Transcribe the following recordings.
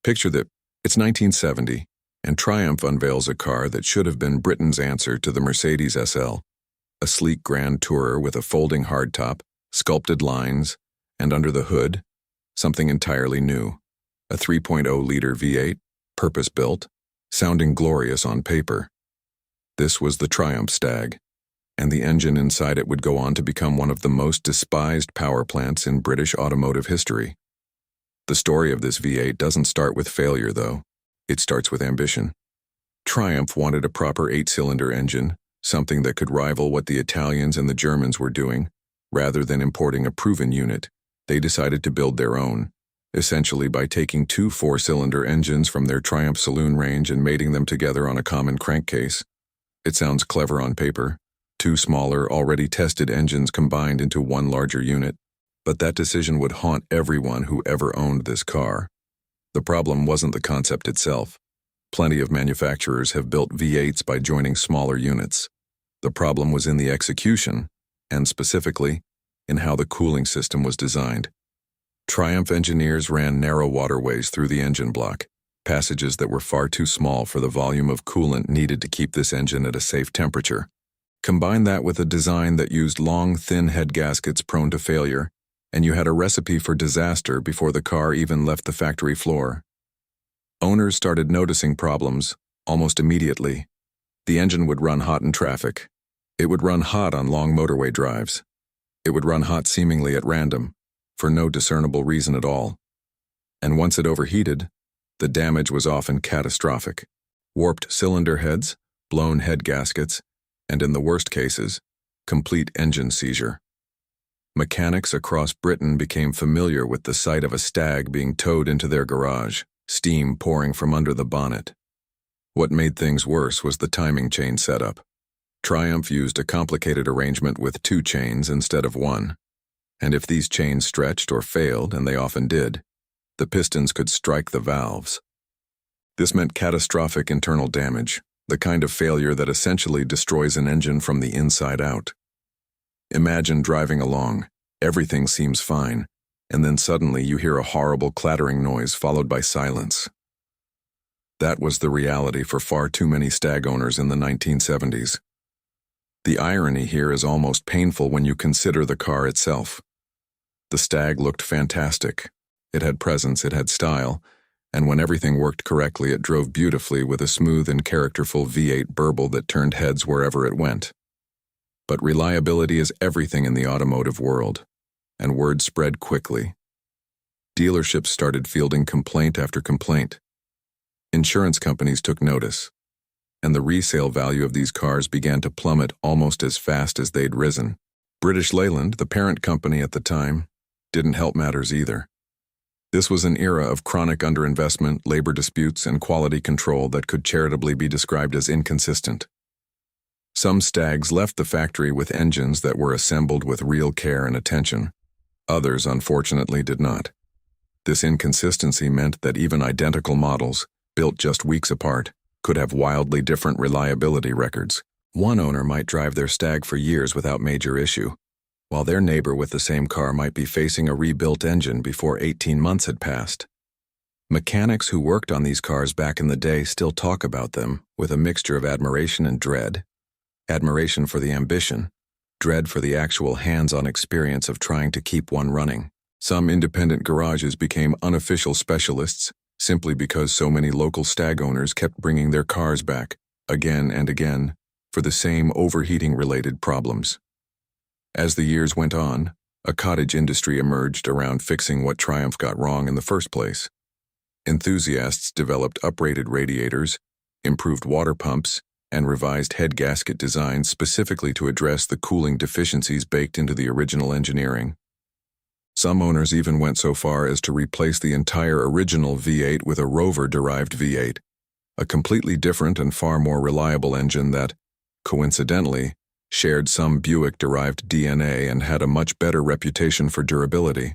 Picture that it's 1970, and Triumph unveils a car that should have been Britain's answer to the Mercedes SL, a sleek Grand Tourer with a folding hardtop, sculpted lines, and under the hood, something entirely new, a 3.0-liter V8, purpose-built, sounding glorious on paper. This was the Triumph Stag, and the engine inside it would go on to become one of the most despised power plants in British automotive history. The story of this V8 doesn't start with failure, though. It starts with ambition. Triumph wanted a proper 8-cylinder engine, something that could rival what the Italians and the Germans were doing. Rather than importing a proven unit, they decided to build their own, essentially by taking two 4-cylinder engines from their Triumph saloon range and mating them together on a common crankcase. It sounds clever on paper. Two smaller, already tested engines combined into one larger unit. But that decision would haunt everyone who ever owned this car. The problem wasn't the concept itself. Plenty of manufacturers have built V8s by joining smaller units. The problem was in the execution, and specifically, in how the cooling system was designed. Triumph engineers ran narrow waterways through the engine block, passages that were far too small for the volume of coolant needed to keep this engine at a safe temperature. Combine that with a design that used long, thin head gaskets prone to failure, and you had a recipe for disaster before the car even left the factory floor. Owners started noticing problems almost immediately. The engine would run hot in traffic. It would run hot on long motorway drives. It would run hot seemingly at random, for no discernible reason at all. And once it overheated, the damage was often catastrophic. Warped cylinder heads, blown head gaskets, and in the worst cases, complete engine seizure. Mechanics across Britain became familiar with the sight of a Stag being towed into their garage, steam pouring from under the bonnet. What made things worse was the timing chain setup. Triumph used a complicated arrangement with 2 chains instead of 1, and if these chains stretched or failed, and they often did, the pistons could strike the valves. This meant catastrophic internal damage, the kind of failure that essentially destroys an engine from the inside out. Imagine driving along, everything seems fine, and then suddenly you hear a horrible clattering noise followed by silence. That was the reality for far too many Stag owners in the 1970s. The irony here is almost painful when you consider the car itself. The Stag looked fantastic. It had presence, it had style, and when everything worked correctly, it drove beautifully with a smooth and characterful V8 burble that turned heads wherever it went. But reliability is everything in the automotive world, and word spread quickly. Dealerships started fielding complaint after complaint. Insurance companies took notice, and the resale value of these cars began to plummet almost as fast as they'd risen. British Leyland, the parent company at the time, didn't help matters either. This was an era of chronic underinvestment, labor disputes, and quality control that could charitably be described as inconsistent. Some Stags left the factory with engines that were assembled with real care and attention. Others, unfortunately, did not. This inconsistency meant that even identical models, built just weeks apart, could have wildly different reliability records. One owner might drive their Stag for years without major issue, while their neighbor with the same car might be facing a rebuilt engine before 18 months had passed. Mechanics who worked on these cars back in the day still talk about them with a mixture of admiration and dread. Admiration for the ambition, dread for the actual hands-on experience of trying to keep one running. Some independent garages became unofficial specialists simply because so many local Stag owners kept bringing their cars back, again and again, for the same overheating-related problems. As the years went on, a cottage industry emerged around fixing what Triumph got wrong in the first place. Enthusiasts developed uprated radiators, improved water pumps, and revised head gasket designs specifically to address the cooling deficiencies baked into the original engineering. Some owners even went so far as to replace the entire original V8 with a Rover-derived V8, a completely different and far more reliable engine that, coincidentally, shared some Buick-derived DNA and had a much better reputation for durability.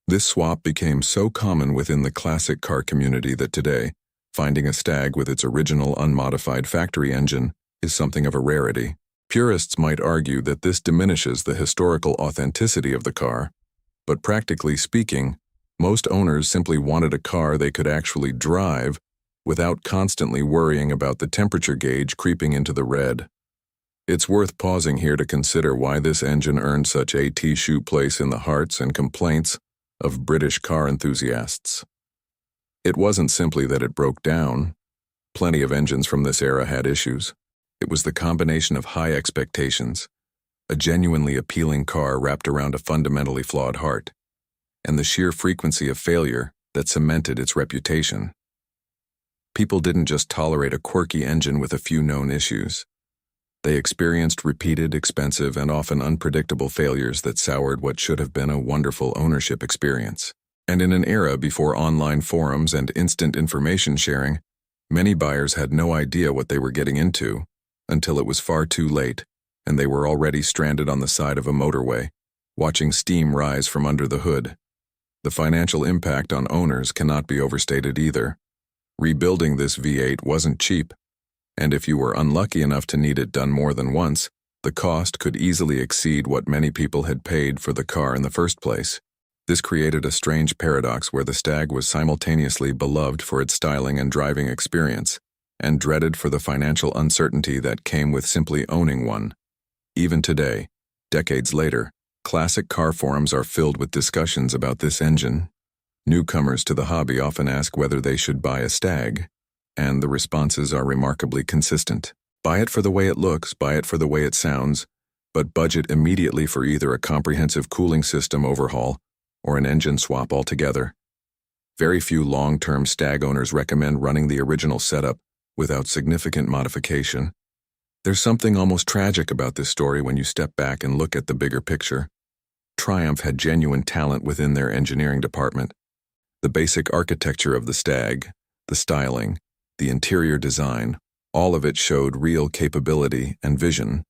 This swap became so common within the classic car community that today, finding a Stag with its original unmodified factory engine is something of a rarity. Purists might argue that this diminishes the historical authenticity of the car, but practically speaking, Most owners simply wanted a car they could actually drive without constantly worrying about the temperature gauge creeping into the red. It's worth pausing here to consider why this engine earned such a tissue place in the hearts and complaints of British car enthusiasts. It wasn't simply that it broke down. Plenty of engines from this era had issues. It was the combination of high expectations, a genuinely appealing car wrapped around a fundamentally flawed heart, and the sheer frequency of failure that cemented its reputation. People didn't just tolerate a quirky engine with a few known issues. They experienced repeated, expensive, and often unpredictable failures that soured what should have been a wonderful ownership experience. And in an era before online forums and instant information sharing, many buyers had no idea what they were getting into until it was far too late, and they were already stranded on the side of a motorway, watching steam rise from under the hood. The financial impact on owners cannot be overstated either. Rebuilding this V8 wasn't cheap, and if you were unlucky enough to need it done more than once, the cost could easily exceed what many people had paid for the car in the first place. This created a strange paradox where the Stag was simultaneously beloved for its styling and driving experience, and dreaded for the financial uncertainty that came with simply owning one. Even today, decades later, classic car forums are filled with discussions about this engine. Newcomers to the hobby often ask whether they should buy a Stag, and the responses are remarkably consistent. Buy it for the way it looks, buy it for the way it sounds, but budget immediately for either a comprehensive cooling system overhaul or an engine swap altogether. Very few long-term Stag owners recommend running the original setup without significant modification. There's something almost tragic about this story when you step back and look at the bigger picture. Triumph had genuine talent within their engineering department. The basic architecture of the Stag, the styling, the interior design, all of it showed real capability and vision.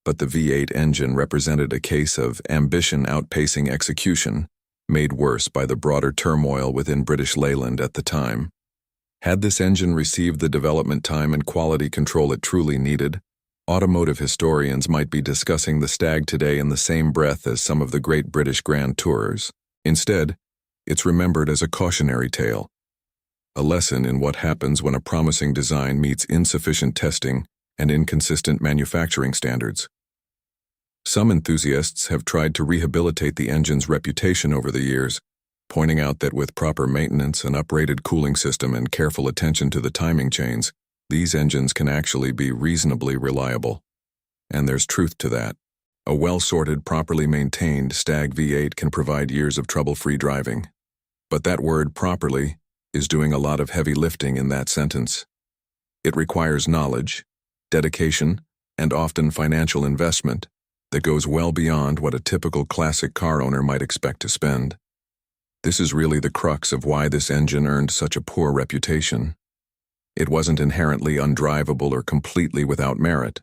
But the V8 engine represented a case of ambition outpacing execution, made worse by the broader turmoil within British Leyland at the time. Had this engine received the development time and quality control it truly needed, automotive historians might be discussing the Stag today in the same breath as some of the great British Grand Tourers. Instead, it's remembered as a cautionary tale, a lesson in what happens when a promising design meets insufficient testing and inconsistent manufacturing standards. Some enthusiasts have tried to rehabilitate the engine's reputation over the years, pointing out that with proper maintenance, an uprated cooling system, and careful attention to the timing chains, these engines can actually be reasonably reliable. And there's truth to that. A well-sorted, properly maintained Stag V8 can provide years of trouble-free driving. But that word properly is doing a lot of heavy lifting in that sentence. It requires knowledge, dedication, and often financial investment that goes well beyond what a typical classic car owner might expect to spend. This is really the crux of why this engine earned such a poor reputation. It wasn't inherently undrivable or completely without merit,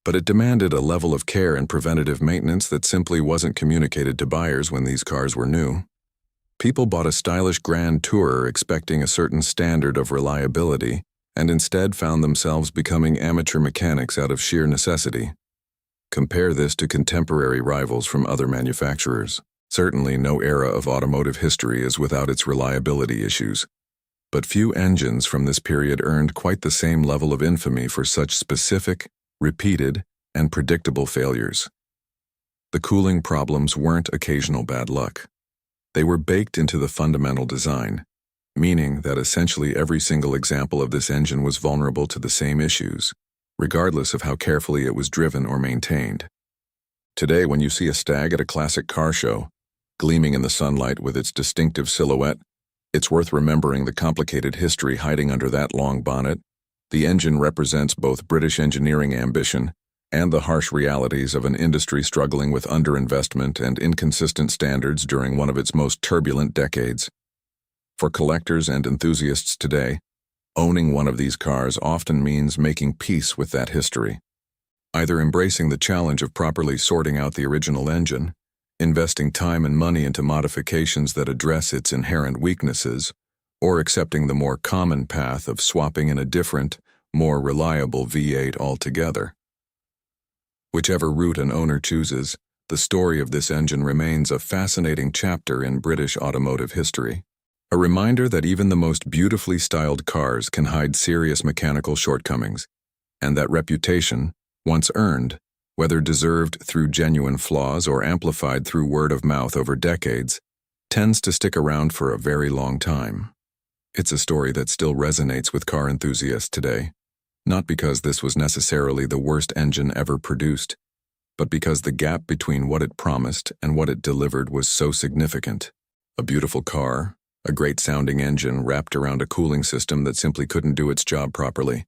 but it demanded a level of care and preventative maintenance that simply wasn't communicated to buyers when these cars were new. People bought a stylish Grand Tourer expecting a certain standard of reliability, and instead found themselves becoming amateur mechanics out of sheer necessity. Compare this to contemporary rivals from other manufacturers. Certainly no era of automotive history is without its reliability issues, but few engines from this period earned quite the same level of infamy for such specific, repeated, and predictable failures. The cooling problems weren't occasional bad luck. They were baked into the fundamental design, meaning that essentially every single example of this engine was vulnerable to the same issues, regardless of how carefully it was driven or maintained. Today, when you see a Stag at a classic car show, gleaming in the sunlight with its distinctive silhouette, it's worth remembering the complicated history hiding under that long bonnet. The engine represents both British engineering ambition and the harsh realities of an industry struggling with underinvestment and inconsistent standards during one of its most turbulent decades. For collectors and enthusiasts today, owning one of these cars often means making peace with that history. Either embracing the challenge of properly sorting out the original engine, investing time and money into modifications that address its inherent weaknesses, or accepting the more common path of swapping in a different, more reliable V8 altogether. Whichever route an owner chooses, the story of this engine remains a fascinating chapter in British automotive history. A reminder that even the most beautifully styled cars can hide serious mechanical shortcomings, and that reputation, once earned, whether deserved through genuine flaws or amplified through word of mouth over decades, tends to stick around for a very long time. It's a story that still resonates with car enthusiasts today, not because this was necessarily the worst engine ever produced, but because the gap between what it promised and what it delivered was so significant. A beautiful car, a great-sounding engine wrapped around a cooling system that simply couldn't do its job properly.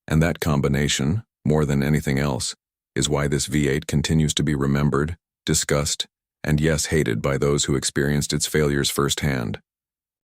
And that combination, more than anything else, is why this V8 continues to be remembered, discussed, and yes, hated by those who experienced its failures firsthand.